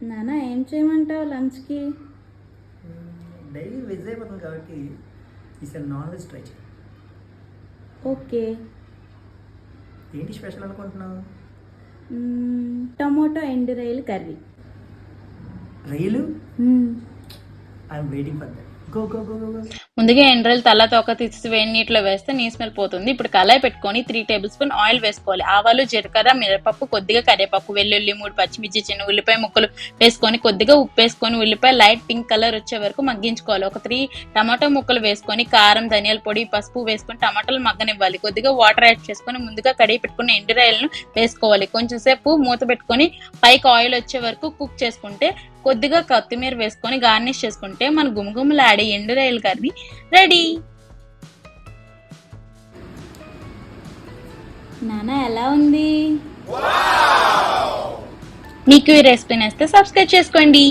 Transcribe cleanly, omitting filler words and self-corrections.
నానా ఏం చేయమంటావు లంచ్కి? డైలీ వెజ్ అయిపోతుంది కాబట్టి ఈసారి నాన్ వెజ్ ట్రై చేయి. ఓకే. ఏంటి స్పెషల్ అనుకుంటున్నావు? టమోటో ఎండు రొయ్యలు curry. Rail? I'm waiting for that. Go go go go go. ముందుగా ఎండ్రాయిలు తల తోక తీసి వేడి నీటిలో వేస్తే నీ స్మెల్ పోతుంది. ఇప్పుడు కళాయి పెట్టుకొని 3 టేబుల్ స్పూన్ ఆయిల్ వేసుకోవాలి. ఆవాలు, జీలకర్ర, మిరపప్పు, కొద్దిగా కరివేపాకు, వెల్లుల్లి, 3 పచ్చిమిర్చి, చిన్న ఉల్లిపాయ ముక్కలు వేసుకొని కొద్దిగా ఉప్పు వేసుకొని ఉల్లిపాయ లైట్ పింక్ కలర్ వచ్చే వరకు మగ్గించుకోవాలి. ఒక 3 టమాటో ముక్కలు వేసుకొని కారం, ధనియాల పొడి, పసుపు వేసుకొని టమాటాలు మగ్గనివ్వాలి. కొద్దిగా వాటర్ యాడ్ చేసుకొని ముందుగా కడిగి పెట్టుకున్న ఎండురాయలను వేసుకోవాలి. కొంచెం సేపు మూత పెట్టుకొని పైకి ఆయిల్ వచ్చే వరకు కుక్ చేసుకుంటే కొద్దిగా కొత్తిమీర వేసుకొని గార్నిష్ చేసుకుంటే మన గుమగుమలాడే ఎండురాయల కర్రీ రెడీ. నానా ఎలా ఉంది? మీకు ఈ రెసిపీ నచ్చితే సబ్స్క్రైబ్ చేసుకోండి.